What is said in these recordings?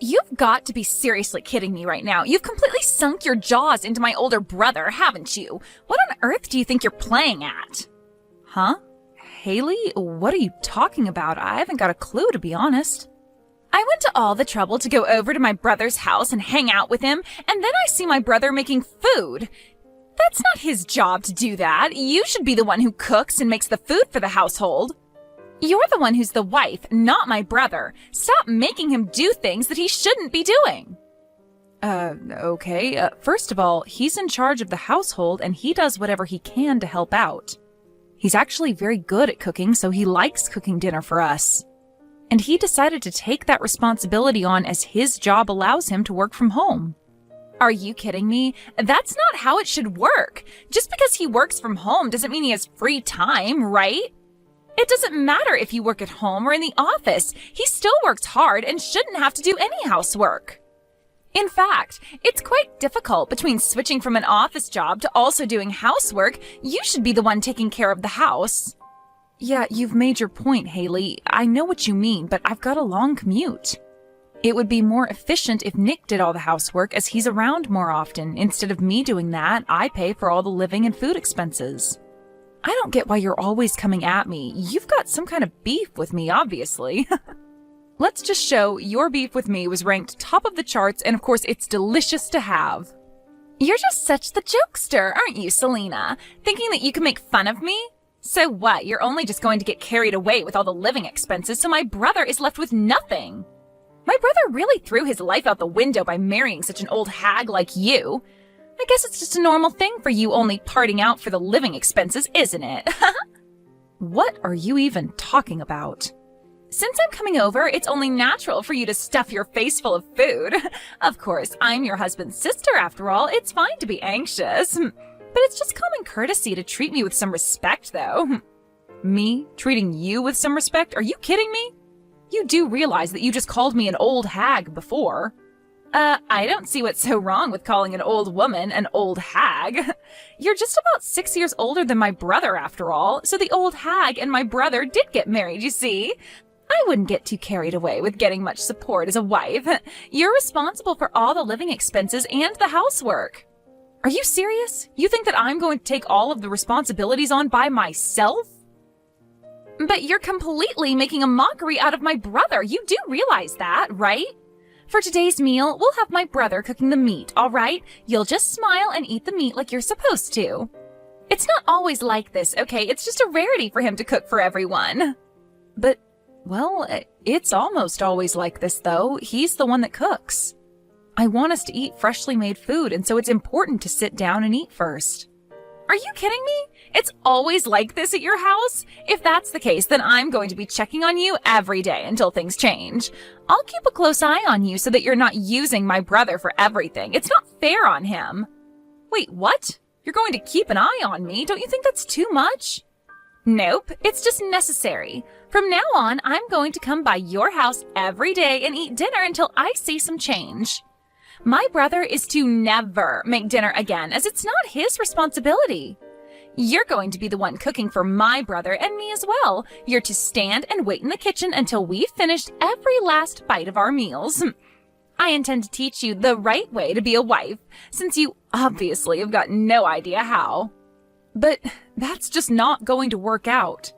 You've got to be seriously kidding me right now. You've completely sunk your jaws into my older brother, haven't you? What on earth do you think you're playing at? Huh? Haley, what are you talking about? I haven't got a clue, to be honest. I went to all the trouble to go over to my brother's house and hang out with him, and then I see my brother making food. That's not his job to do that. You should be the one who cooks and makes the food for the household. You're the one who's the wife, not my brother. Stop making him do things that he shouldn't be doing. Okay. First of all, he's in charge of the household and he does whatever he can to help out. He's actually very good at cooking, so he likes cooking dinner for us. And he decided to take that responsibility on as his job allows him to work from home. Are you kidding me? That's not how it should work. Just because he works from home doesn't mean he has free time, right? It doesn't matter if you work at home or in the office. He still works hard and shouldn't have to do any housework. In fact, it's quite difficult between switching from an office job to also doing housework. You should be the one taking care of the house. Yeah, you've made your point, Haley. I know what you mean, but I've got a long commute. It would be more efficient if Nick did all the housework as he's around more often. Instead of me doing that, I pay for all the living and food expenses. I don't get why you're always coming at me. You've got some kind of beef with me, obviously. Let's just show your beef with me was ranked top of the charts, and of course it's delicious to have. You're just such the jokester, aren't you, Selena? Thinking that you can make fun of me? So what, you're only just going to get carried away with all the living expenses, so my brother is left with nothing. My brother really threw his life out the window by marrying such an old hag like you. I guess it's just a normal thing for you only parting out for the living expenses, isn't it? What are you even talking about? Since I'm coming over, it's only natural for you to stuff your face full of food. Of course, I'm your husband's sister after all. It's fine to be anxious. But it's just common courtesy to treat me with some respect, though. Me treating you with some respect? Are you kidding me? You do realize that you just called me an old hag before. I don't see what's so wrong with calling an old woman an old hag. You're just about 6 years older than my brother, after all, so the old hag and my brother did get married, you see. I wouldn't get too carried away with getting much support as a wife. You're responsible for all the living expenses and the housework. Are you serious? You think that I'm going to take all of the responsibilities on by myself? But you're completely making a mockery out of my brother. You do realize that, right? For today's meal, we'll have my brother cooking the meat, all right? You'll just smile and eat the meat like you're supposed to. It's not always like this, okay? It's just a rarity for him to cook for everyone. But, well, it's almost always like this, though. He's the one that cooks. I want us to eat freshly made food, and so it's important to sit down and eat first. Are you kidding me? It's always like this at your house? If that's the case, then I'm going to be checking on you every day until things change. I'll keep a close eye on you so that you're not using my brother for everything. It's not fair on him. Wait, what? You're going to keep an eye on me? Don't you think that's too much? Nope, it's just necessary. From now on, I'm going to come by your house every day and eat dinner until I see some change. My brother is to never make dinner again, as it's not his responsibility. You're going to be the one cooking for my brother and me as well. You're to stand and wait in the kitchen until we've finished every last bite of our meals. I intend to teach you the right way to be a wife, since you obviously have got no idea how. But that's just not going to work out.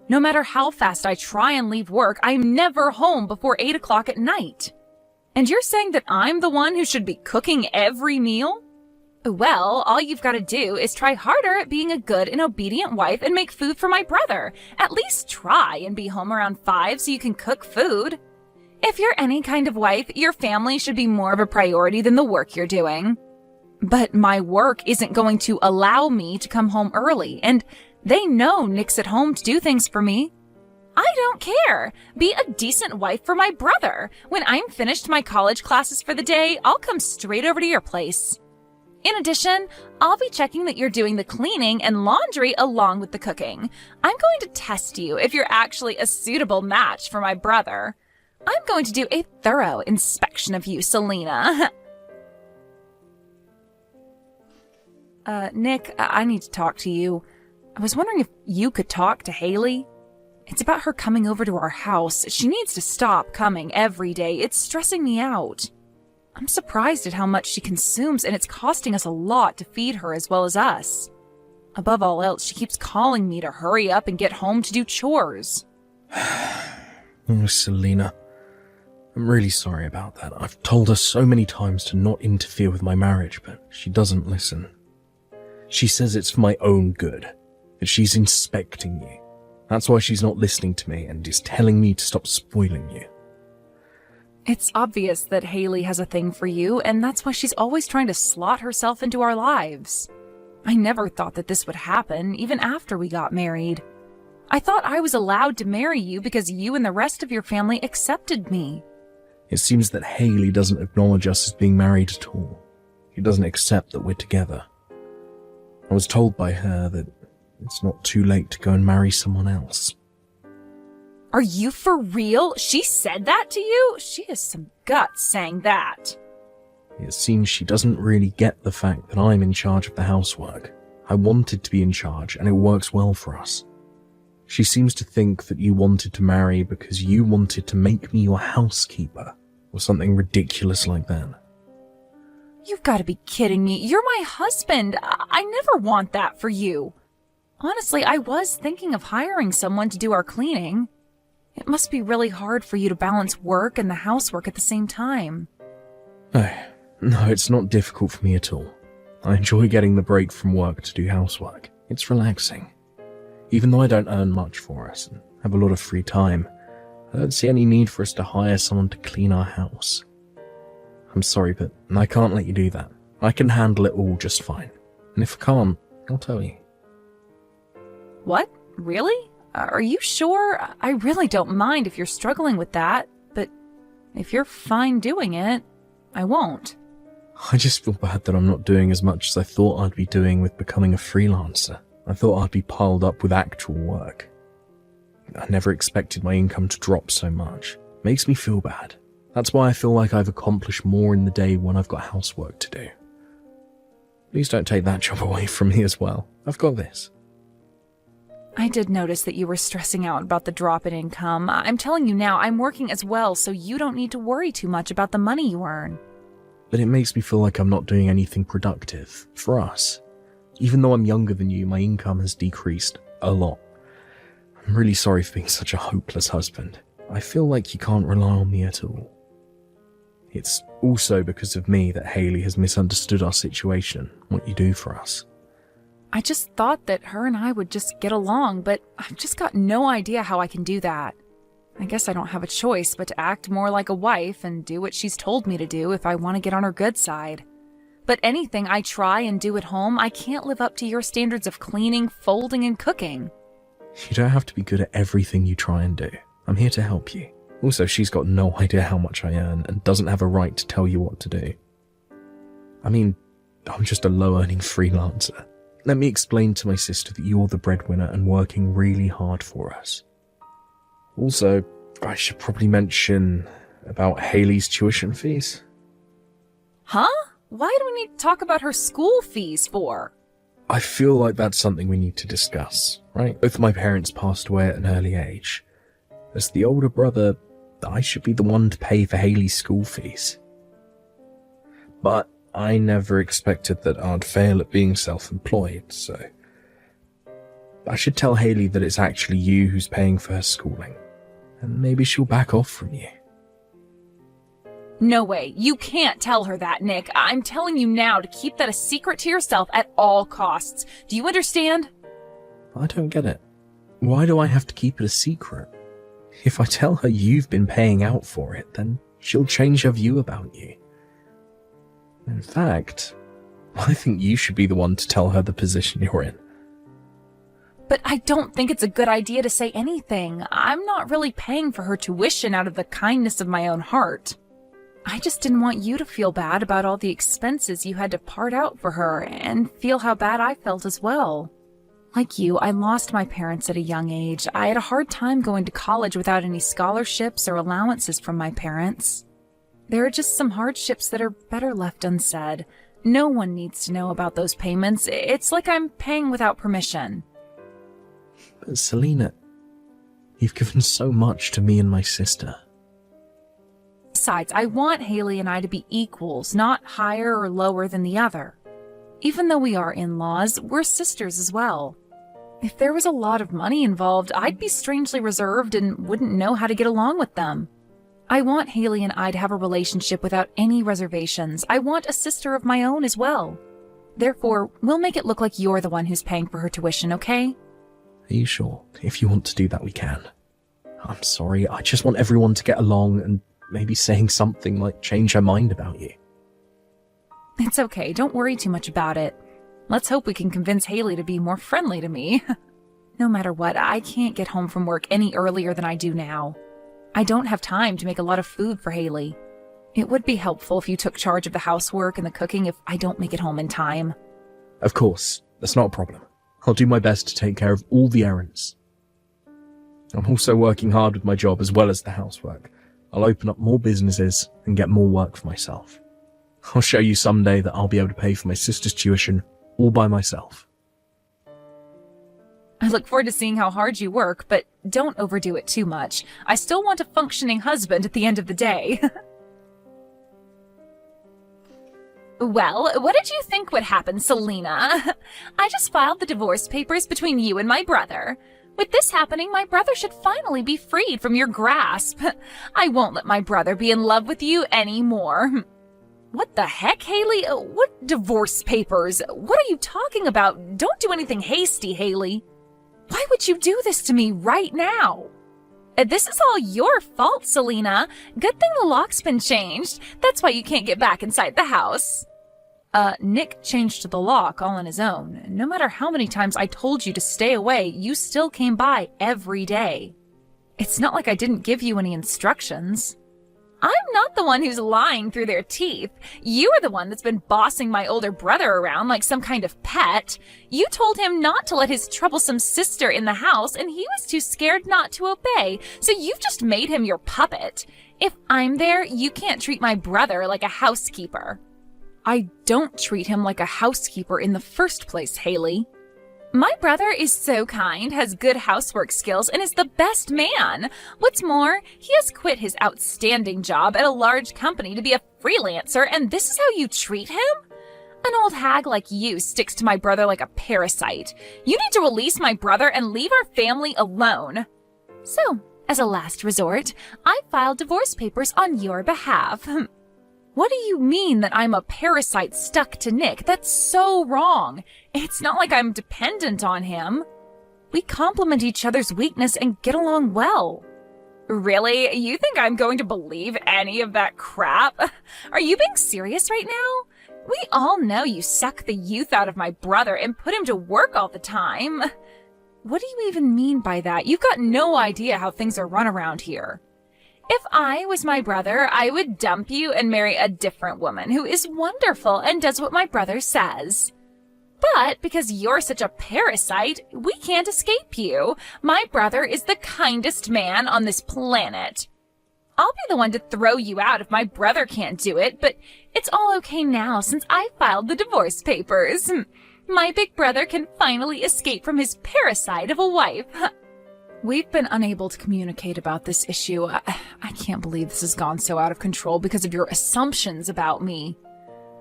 No matter how fast I try and leave work, I'm never home before 8 o'clock at night. And you're saying that I'm the one who should be cooking every meal? Well, all you've got to do is try harder at being a good and obedient wife and make food for my brother. At least try and be home around 5 so you can cook food. If you're any kind of wife, your family should be more of a priority than the work you're doing. But my work isn't going to allow me to come home early, and they know Nick's at home to do things for me. I don't care. Be a decent wife for my brother. When I'm finished my college classes for the day, I'll come straight over to your place. In addition, I'll be checking that you're doing the cleaning and laundry along with the cooking. I'm going to test you if you're actually a suitable match for my brother. I'm going to do a thorough inspection of you, Selena. Nick, I need to talk to you. I was wondering if you could talk to Haley. It's about her coming over to our house. She needs to stop coming every day. It's stressing me out. I'm surprised at how much she consumes, and it's costing us a lot to feed her as well as us. Above all else, she keeps calling me to hurry up and get home to do chores. Oh, Selena. I'm really sorry about that. I've told her so many times to not interfere with my marriage, but she doesn't listen. She says it's for my own good, that she's inspecting you. That's why she's not listening to me and is telling me to stop spoiling you. It's obvious that Haley has a thing for you, and that's why she's always trying to slot herself into our lives. I never thought that this would happen, even after we got married. I thought I was allowed to marry you because you and the rest of your family accepted me. It seems that Haley doesn't acknowledge us as being married at all. She doesn't accept that we're together. I was told by her that it's not too late to go and marry someone else. Are you for real? She said that to you? She has some guts saying that. It seems she doesn't really get the fact that I'm in charge of the housework. I wanted to be in charge, and it works well for us. She seems to think that you wanted to marry because you wanted to make me your housekeeper, or something ridiculous like that. You've got to be kidding me. You're my husband. I never want that for you. Honestly, I was thinking of hiring someone to do our cleaning. It must be really hard for you to balance work and the housework at the same time. No, it's not difficult for me at all. I enjoy getting the break from work to do housework. It's relaxing. Even though I don't earn much for us and have a lot of free time, I don't see any need for us to hire someone to clean our house. I'm sorry, but I can't let you do that. I can handle it all just fine. And if I can't, I'll tell you. What? Really? Are you sure? I really don't mind if you're struggling with that, but if you're fine doing it, I won't. I just feel bad that I'm not doing as much as I thought I'd be doing with becoming a freelancer. I thought I'd be piled up with actual work. I never expected my income to drop so much. Makes me feel bad. That's why I feel like I've accomplished more in the day when I've got housework to do. Please don't take that job away from me as well. I've got this. I did notice that you were stressing out about the drop in income. I'm telling you now, I'm working as well, so you don't need to worry too much about the money you earn. But it makes me feel like I'm not doing anything productive for us. Even though I'm younger than you, my income has decreased a lot. I'm really sorry for being such a hopeless husband. I feel like you can't rely on me at all. It's also because of me that Haley has misunderstood our situation, what you do for us. I just thought that her and I would just get along, but I've just got no idea how I can do that. I guess I don't have a choice but to act more like a wife and do what she's told me to do if I want to get on her good side. But anything I try and do at home, I can't live up to your standards of cleaning, folding, and cooking. You don't have to be good at everything you try and do. I'm here to help you. Also, she's got no idea how much I earn and doesn't have a right to tell you what to do. I mean, I'm just a low-earning freelancer. Let me explain to my sister that you're the breadwinner and working really hard for us. Also, I should probably mention about Haley's tuition fees. Huh? Why do we need to talk about her school fees for? I feel like that's something we need to discuss, right? Both my parents passed away at an early age. As the older brother, I should be the one to pay for Haley's school fees. But I never expected that I'd fail at being self-employed, so I should tell Haley that it's actually you who's paying for her schooling, and maybe she'll back off from you. No way. You can't tell her that, Nick. I'm telling you now to keep that a secret to yourself at all costs. Do you understand? I don't get it. Why do I have to keep it a secret? If I tell her you've been paying out for it, then she'll change her view about you. In fact, I think you should be the one to tell her the position you're in. But I don't think it's a good idea to say anything. I'm not really paying for her tuition out of the kindness of my own heart. I just didn't want you to feel bad about all the expenses you had to part out for her and feel how bad I felt as well. Like you, I lost my parents at a young age. I had a hard time going to college without any scholarships or allowances from my parents. There are just some hardships that are better left unsaid. No one needs to know about those payments. It's like I'm paying without permission. But Selena, You've given so much to me and my sister. Besides, I want Haley and I to be equals, not higher or lower than the other. Even though we are in-laws, we're sisters as well. If there was a lot of money involved, I'd be strangely reserved and wouldn't know how to get along with them. I want Haley and I to have a relationship without any reservations. I want a sister of my own as well. Therefore, we'll make it look like you're the one who's paying for her tuition, okay? Are you sure? If you want to do that, we can. I'm sorry, I just want everyone to get along, and maybe saying something might change her mind about you. It's okay, don't worry too much about it. Let's hope we can convince Haley to be more friendly to me. No matter what, I can't get home from work any earlier than I do now. I don't have time to make a lot of food for Haley. It would be helpful if you took charge of the housework and the cooking if I don't make it home in time. Of course, that's not a problem. I'll do my best to take care of all the errands. I'm also working hard with my job as well as the housework. I'll open up more businesses and get more work for myself. I'll show you someday that I'll be able to pay for my sister's tuition all by myself. I look forward to seeing how hard you work, but don't overdo it too much. I still want a functioning husband at the end of the day. Well, what did you think would happen, Selena? I just filed the divorce papers between you and my brother. With this happening, my brother should finally be freed from your grasp. I won't let my brother be in love with you anymore. What the heck, Haley? What divorce papers? What are you talking about? Don't do anything hasty, Haley. Why would you do this to me right now? This is all your fault, Selena. Good thing the lock's been changed. That's why you can't get back inside the house. Nick changed the lock all on his own. No matter how many times I told you to stay away, you still came by every day. It's not like I didn't give you any instructions. I'm not the one who's lying through their teeth. You are the one that's been bossing my older brother around like some kind of pet. You told him not to let his troublesome sister in the house, and he was too scared not to obey, so you've just made him your puppet. If I'm there, you can't treat my brother like a housekeeper. I don't treat him like a housekeeper in the first place, Haley. My brother is so kind, has good housework skills, and is the best man. What's more, he has quit his outstanding job at a large company to be a freelancer, and this is how you treat him? An old hag like you sticks to my brother like a parasite. You need to release my brother and leave our family alone. So, as a last resort, I filed divorce papers on your behalf. What do you mean that I'm a parasite stuck to Nick? That's so wrong. It's not like I'm dependent on him. We complement each other's weakness and get along well. Really? You think I'm going to believe any of that crap? Are you being serious right now? We all know you suck the youth out of my brother and put him to work all the time. What do you even mean by that? You've got no idea how things are run around here. If I was my brother, I would dump you and marry a different woman who is wonderful and does what my brother says. But because you're such a parasite, we can't escape you. My brother is the kindest man on this planet. I'll be the one to throw you out if my brother can't do it, but it's all okay now since I filed the divorce papers. My big brother can finally escape from his parasite of a wife. We've been unable to communicate about this issue. I can't believe this has gone so out of control because of your assumptions about me.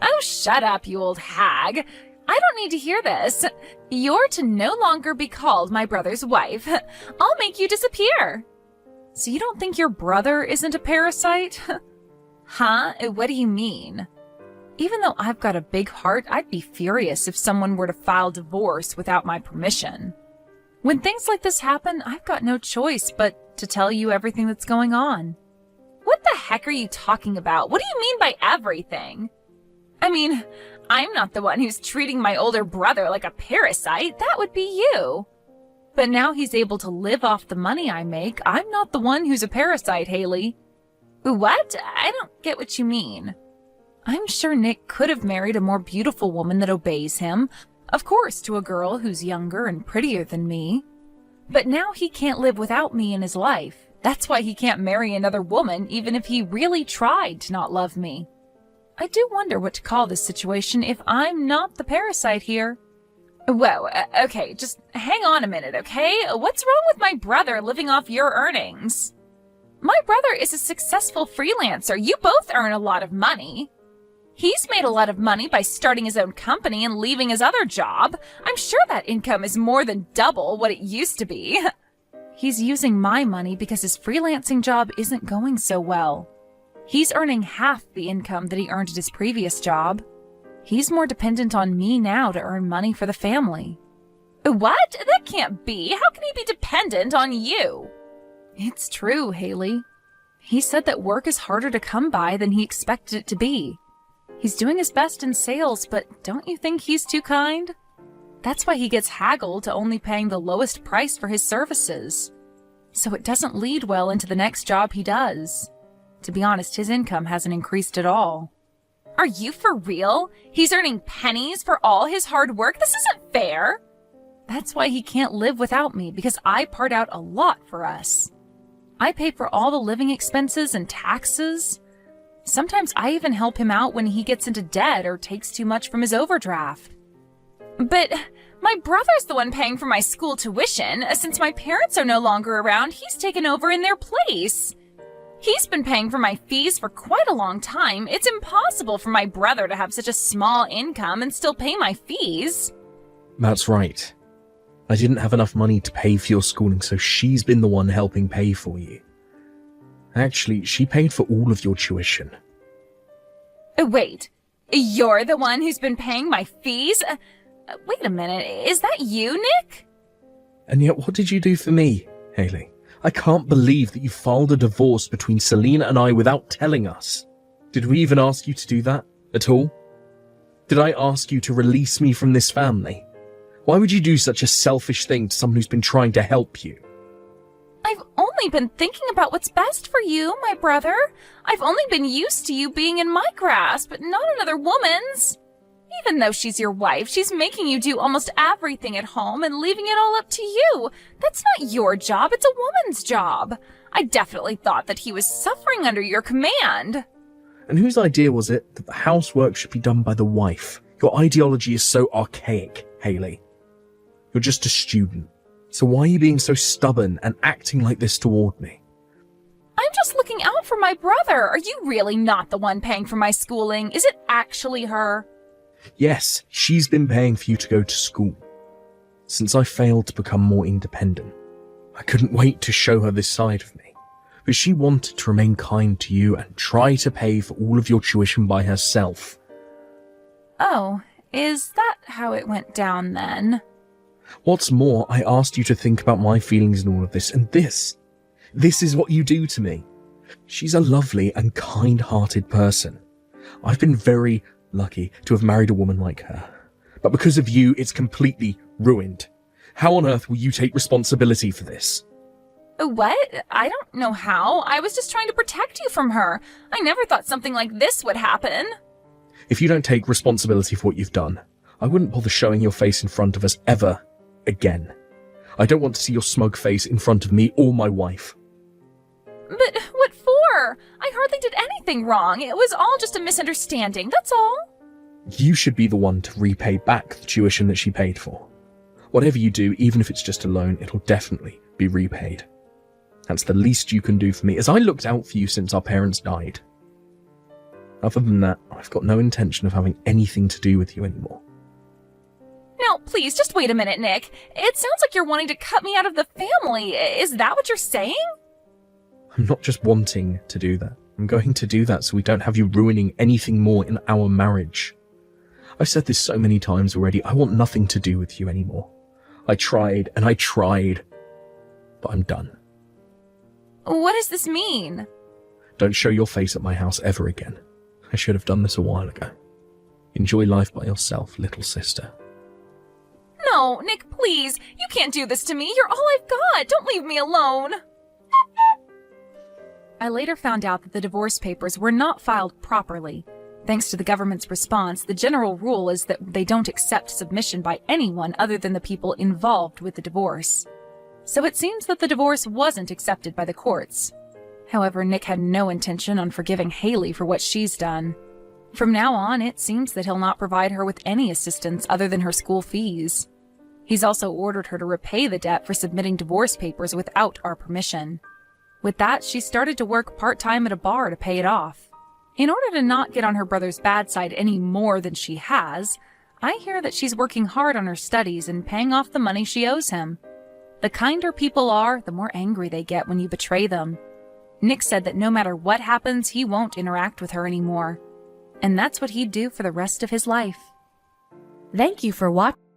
Oh, shut up, you old hag. I don't need to hear this. You're to no longer be called my brother's wife. I'll make you disappear. So you don't think your brother isn't a parasite? Huh? What do you mean? Even though I've got a big heart, I'd be furious if someone were to file divorce without my permission. When things like this happen, I've got no choice but to tell you everything that's going on. What the heck are you talking about? What do you mean by everything? I mean, I'm not the one who's treating my older brother like a parasite. That would be you. But now he's able to live off the money I make. I'm not the one who's a parasite, Haley. What? I don't get what you mean. I'm sure Nick could have married a more beautiful woman that obeys him. Of course, to a girl who's younger and prettier than me. But now he can't live without me in his life. That's why he can't marry another woman, even if he really tried to not love me. I do wonder what to call this situation if I'm not the parasite here. Whoa, okay, just hang on a minute, okay? What's wrong with my brother living off your earnings? My brother is a successful freelancer. You both earn a lot of money. He's made a lot of money by starting his own company and leaving his other job. I'm sure that income is more than double what it used to be. He's using my money because his freelancing job isn't going so well. He's earning half the income that he earned at his previous job. He's more dependent on me now to earn money for the family. What? That can't be. How can he be dependent on you? It's true, Haley. He said that work is harder to come by than he expected it to be. He's doing his best in sales, but don't you think he's too kind? That's why he gets haggled to only paying the lowest price for his services. So it doesn't lead well into the next job he does. To be honest, his income hasn't increased at all. Are you for real? He's earning pennies for all his hard work? This isn't fair. That's why he can't live without me, because I part out a lot for us. I pay for all the living expenses and taxes. Sometimes I even help him out when he gets into debt or takes too much from his overdraft. But my brother's the one paying for my school tuition. Since my parents are no longer around, he's taken over in their place. He's been paying for my fees for quite a long time. It's impossible for my brother to have such a small income and still pay my fees. That's right. I didn't have enough money to pay for your schooling, so she's been the one helping pay for you. Actually, she paid for all of your tuition. Wait, you're the one who's been paying my fees? Wait a minute, is that you, Nick? And yet, what did you do for me, Haley? I can't believe that you filed a divorce between Selena and I without telling us. Did we even ask you to do that at all? Did I ask you to release me from this family? Why would you do such a selfish thing to someone who's been trying to help you? I've only been thinking about what's best for you, my brother. I've only been used to you being in my grasp, but not another woman's. Even though she's your wife, she's making you do almost everything at home and leaving it all up to you. That's not your job, it's a woman's job. I definitely thought that he was suffering under your command. And whose idea was it that the housework should be done by the wife? Your ideology is so archaic, Haley. You're just a student. So why are you being so stubborn and acting like this toward me? I'm just looking out for my brother. Are you really not the one paying for my schooling? Is it actually her? Yes, she's been paying for you to go to school. Since I failed to become more independent, I couldn't wait to show her this side of me. But she wanted to remain kind to you and try to pay for all of your tuition by herself. Oh, is that how it went down then? What's more, I asked you to think about my feelings in all of this, and this is what you do to me. She's a lovely and kind-hearted person. I've been very lucky to have married a woman like her. But because of you, it's completely ruined. How on earth will you take responsibility for this? What? I don't know how. I was just trying to protect you from her. I never thought something like this would happen. If you don't take responsibility for what you've done, I wouldn't bother showing your face in front of us ever again. I don't want to see your smug face in front of me or my wife. But what for? I hardly did anything wrong. It was all just a misunderstanding, that's all. You should be the one to repay back the tuition that she paid for. Whatever you do, even if it's just a loan, it'll definitely be repaid. That's the least you can do for me, as I looked out for you since our parents died. Other than that, I've got no intention of having anything to do with you anymore. Now, please, just wait a minute, Nick. It sounds like you're wanting to cut me out of the family. Is that what you're saying? I'm not just wanting to do that. I'm going to do that so we don't have you ruining anything more in our marriage. I've said this so many times already. I want nothing to do with you anymore. I tried and I tried, but I'm done. What does this mean? Don't show your face at my house ever again. I should have done this a while ago. Enjoy life by yourself, little sister. No, Nick, please. You can't do this to me. You're all I've got. Don't leave me alone. I later found out that the divorce papers were not filed properly. Thanks to the government's response, the general rule is that they don't accept submission by anyone other than the people involved with the divorce. So it seems that the divorce wasn't accepted by the courts. However, Nick had no intention on forgiving Haley for what she's done. From now on, it seems that he'll not provide her with any assistance other than her school fees. He's also ordered her to repay the debt for submitting divorce papers without our permission. With that, she started to work part-time at a bar to pay it off. In order to not get on her brother's bad side any more than she has, I hear that she's working hard on her studies and paying off the money she owes him. The kinder people are, the more angry they get when you betray them. Nick said that no matter what happens, he won't interact with her anymore. And that's what he'd do for the rest of his life. Thank you for watching.